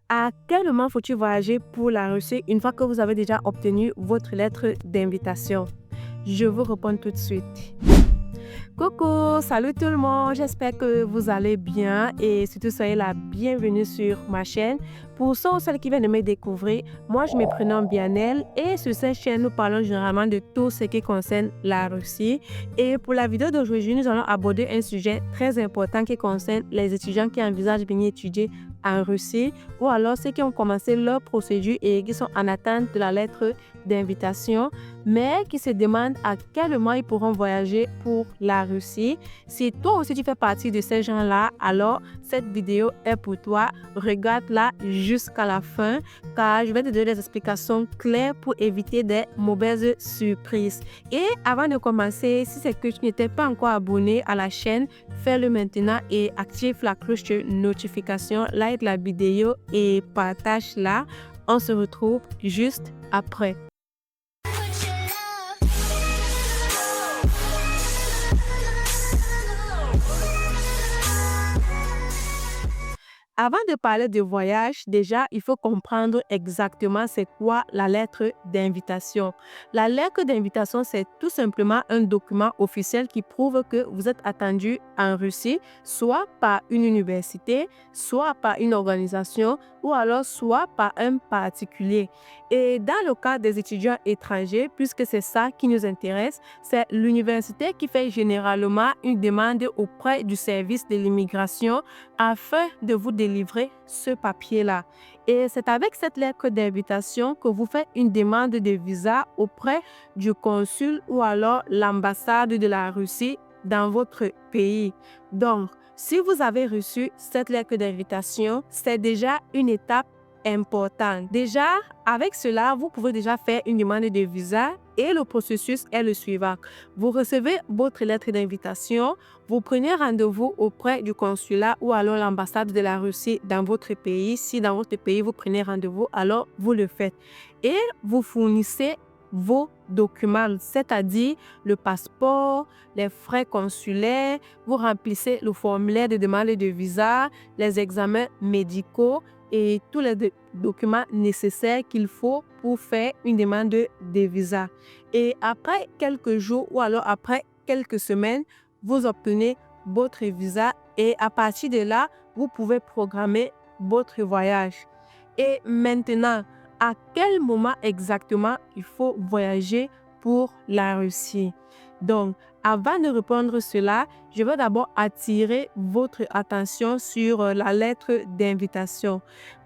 À quel moment faut-il voyager pour la Russie une fois que vous avez déjà obtenu votre lettre d'invitation? Je vous réponds tout de suite. Coucou, salut tout le monde, j'espère que vous allez bien et surtout soyez la bienvenue sur ma chaîne. Pour ceux ou celles qui viennent de me découvrir, moi je me prénomme Bianel et sur cette chaîne nous parlons généralement de tout ce qui concerne la Russie. Et pour la vidéo d'aujourd'hui, nous allons aborder un sujet très important qui concerne les étudiants qui envisagent de venir étudier en Russie ou alors ceux qui ont commencé leur procédure et qui sont en attente de la lettre d'invitation mais qui se demandent à quel moment ils pourront voyager pour la Russie. Si toi aussi tu fais partie de ces gens-là, alors cette vidéo est pour toi. Regarde-la jusqu'à la fin car je vais te donner des explications claires pour éviter des mauvaises surprises. Et avant de commencer, si c'est que tu n'étais pas encore abonné à la chaîne, fais-le maintenant et active la cloche de notification, like la vidéo et partage-la. On se retrouve juste après. Avant de parler de voyage, déjà, il faut comprendre exactement c'est quoi la lettre d'invitation. La lettre d'invitation, c'est tout simplement un document officiel qui prouve que vous êtes attendu en Russie, soit par une université, soit par une organisation, ou alors soit par un particulier. Et dans le cas des étudiants étrangers, puisque c'est ça qui nous intéresse, c'est l'université qui fait généralement une demande auprès du service de l'immigration afin de vous délivrer ce papier-là. Et c'est avec cette lettre d'invitation que vous faites une demande de visa auprès du consul ou alors l'ambassade de la Russie dans votre pays. Donc, si vous avez reçu cette lettre d'invitation, c'est déjà une étape importante. Déjà, avec cela, vous pouvez déjà faire une demande de visa et le processus est le suivant. Vous recevez votre lettre d'invitation, vous prenez rendez-vous auprès du consulat ou alors l'ambassade de la Russie dans votre pays. Si dans votre pays, vous prenez rendez-vous, alors vous le faites. Et vous fournissez vos documents, c'est-à-dire le passeport, les frais consulaires, vous remplissez le formulaire de demande de visa, les examens médicaux et tous les documents nécessaires qu'il faut pour faire une demande de visa. Et après quelques jours ou alors après quelques semaines, vous obtenez votre visa et à partir de là, vous pouvez programmer votre voyage. Et maintenant, à quel moment exactement il faut voyager pour la Russie? Donc, avant de répondre cela, je veux d'abord attirer votre attention sur la lettre d'invitation.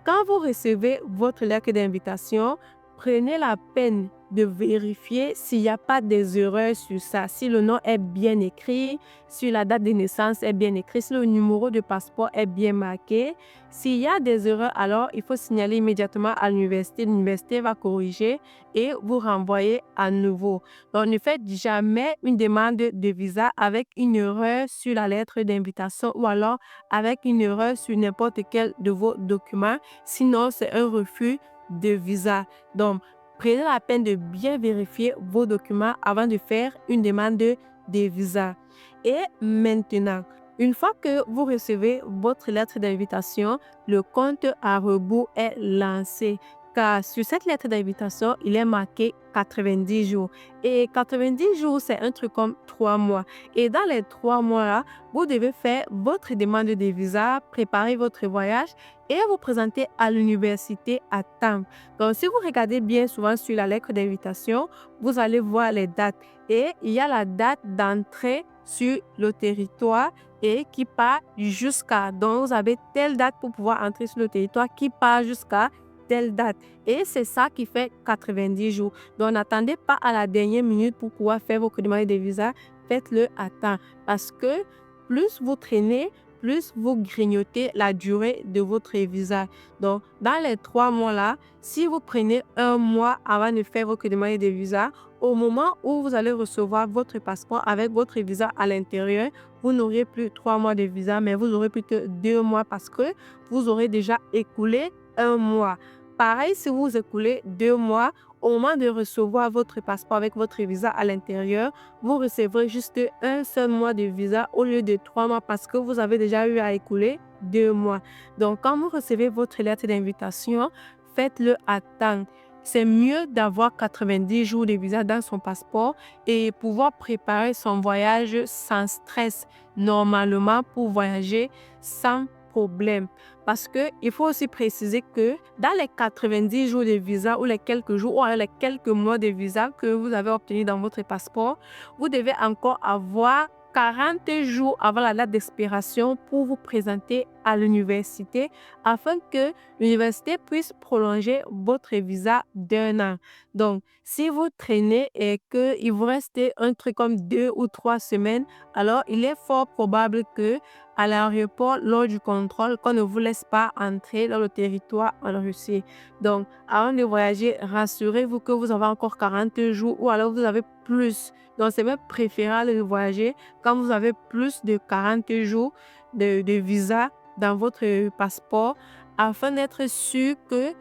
Quand vous recevez votre lettre d'invitation, prenez la peine de vérifier s'il n'y a pas des erreurs sur ça, si le nom est bien écrit, si la date de naissance est bien écrite, si le numéro de passeport est bien marqué. S'il y a des erreurs, alors il faut signaler immédiatement à l'université. L'université va corriger et vous renvoyer à nouveau. Donc, ne faites jamais une demande de visa avec une erreur sur la lettre d'invitation ou alors avec une erreur sur n'importe quel de vos documents. Sinon, c'est un refus de visa. Donc, prenez la peine de bien vérifier vos documents avant de faire une demande de visa. Et maintenant, une fois que vous recevez votre lettre d'invitation, le compte à rebours est lancé. Car sur cette lettre d'invitation, il est marqué 90 jours. Et 90 jours, c'est un truc comme 3 mois. Et dans les 3 mois-là, vous devez faire votre demande de visa, préparer votre voyage et vous présenter à l'université à temps. Donc, si vous regardez bien souvent sur la lettre d'invitation, vous allez voir les dates. Et il y a la date d'entrée sur le territoire et qui part jusqu'à. Donc, vous avez telle date pour pouvoir entrer sur le territoire qui part jusqu'à telle date. Et c'est ça qui fait 90 jours. Donc, n'attendez pas à la dernière minute pour pouvoir faire vos demandes de visa. Faites-le à temps. Parce que plus vous traînez, plus vous grignotez la durée de votre visa. Donc, dans les 3 mois-là, si vous prenez un mois avant de faire votre demande de visa, au moment où vous allez recevoir votre passeport avec votre visa à l'intérieur, vous n'aurez plus 3 mois de visa, mais vous aurez plus que 2 mois parce que vous aurez déjà écoulé un mois. Pareil, si vous écoulez 2 mois, au moment de recevoir votre passeport avec votre visa à l'intérieur, vous recevrez juste un seul mois de visa au lieu de 3 mois parce que vous avez déjà eu à écouler 2 mois. Donc, quand vous recevez votre lettre d'invitation, faites-le à temps. C'est mieux d'avoir 90 jours de visa dans son passeport et pouvoir préparer son voyage sans stress, normalement pour voyager sans problème. Parce qu'il faut aussi préciser que dans les 90 jours de visa ou les quelques jours ou les quelques mois de visa que vous avez obtenus dans votre passeport, vous devez encore avoir 40 jours avant la date d'expiration pour vous présenter à l'université afin que l'université puisse prolonger votre visa d'1 an. Donc, si vous traînez et qu'il vous reste un truc comme 2 ou 3 semaines, alors il est fort probable que à l'aéroport, lors du contrôle, qu'on ne vous laisse pas entrer dans le territoire en Russie. Donc, avant de voyager, rassurez-vous que vous avez encore 40 jours ou alors vous avez plus. Donc, c'est même préférable de voyager quand vous avez plus de 40 jours de visa dans votre passeport afin d'être sûr que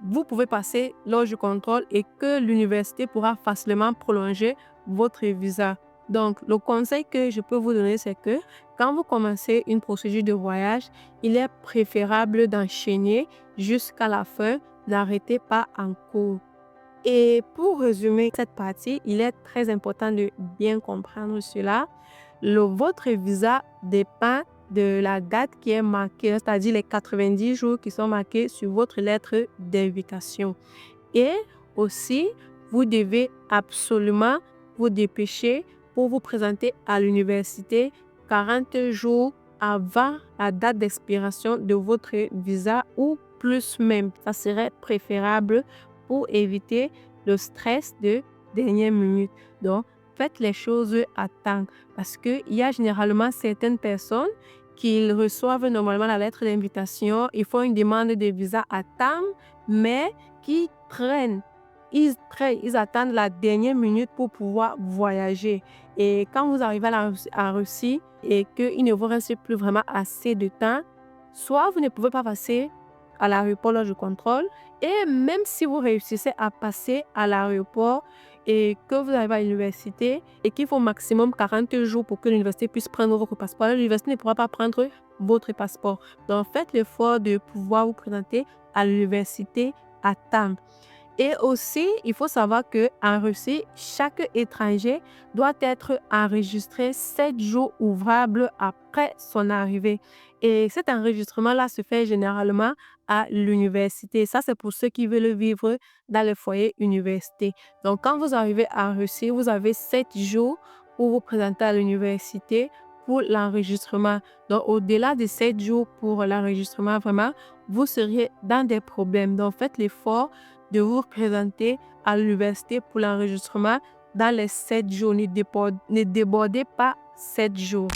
vous pouvez passer lors du contrôle et que l'université pourra facilement prolonger votre visa. Donc, le conseil que je peux vous donner, c'est que quand vous commencez une procédure de voyage, il est préférable d'enchaîner jusqu'à la fin, n'arrêtez pas en cours. Et pour résumer cette partie, il est très important de bien comprendre cela. Votre visa dépend de la date qui est marquée, c'est-à-dire les 90 jours qui sont marqués sur votre lettre d'invitation. Et aussi, vous devez absolument vous dépêcher pour vous présenter à l'université 40 jours avant la date d'expiration de votre visa ou plus même. Ça serait préférable pour éviter le stress de dernière minute. Donc, faites les choses à temps parce qu'il y a généralement certaines personnes qui reçoivent normalement la lettre d'invitation, ils font une demande de visa à temps, mais qui traînent. Ils attendent la dernière minute pour pouvoir voyager. Et quand vous arrivez en Russie et qu'il ne vous reste plus vraiment assez de temps, soit vous ne pouvez pas passer à l'aéroport lors du contrôle, et même si vous réussissez à passer à l'aéroport et que vous arrivez à l'université et qu'il faut maximum 40 jours pour que l'université puisse prendre votre passeport, l'université ne pourra pas prendre votre passeport. Donc, faites l'effort de pouvoir vous présenter à l'université à temps. Et aussi, il faut savoir qu'en Russie, chaque étranger doit être enregistré 7 jours ouvrables après son arrivée. Et cet enregistrement-là se fait généralement à l'université. Ça, c'est pour ceux qui veulent vivre dans le foyer université. Donc, quand vous arrivez en Russie, vous avez 7 jours pour vous présenter à l'université pour l'enregistrement. Donc, au-delà de 7 jours pour l'enregistrement, vraiment, vous seriez dans des problèmes. Donc, faites l'effort de vous présenter à l'université pour l'enregistrement dans les 7 jours. Ne débordez pas 7 jours.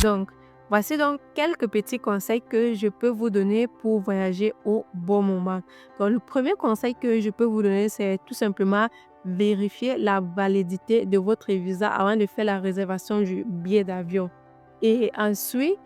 Donc, voici donc quelques petits conseils que je peux vous donner pour voyager au bon moment. Donc, le premier conseil que je peux vous donner, c'est tout simplement vérifier la validité de votre visa avant de faire la réservation du billet d'avion. Et ensuite,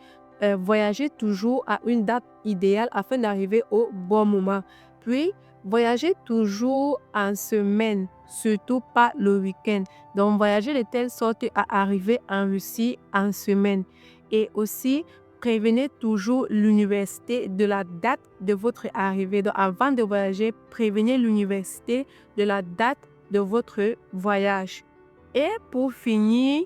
voyagez toujours à une date idéale afin d'arriver au bon moment. Puis, voyagez toujours en semaine, surtout pas le week-end. Donc, voyagez de telle sorte à arriver en Russie en semaine. Et aussi, prévenez toujours l'université de la date de votre arrivée. Donc, avant de voyager, prévenez l'université de la date de votre voyage. Et pour finir,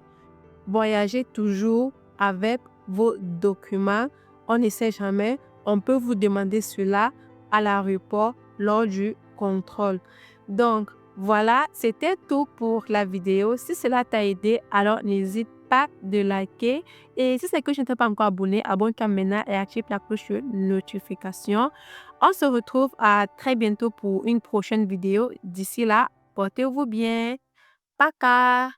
voyagez toujours avec vos documents. On ne sait jamais, on peut vous demander cela à l'aéroport lors du contrôle. Donc, voilà, c'était tout pour la vidéo. Si cela t'a aidé, alors n'hésite pas de liker. Et si c'est que je ne t'ai pas encore abonné, abonne-toi maintenant et active la cloche de notification. On se retrouve à très bientôt pour une prochaine vidéo. D'ici là, portez-vous bien. Paka!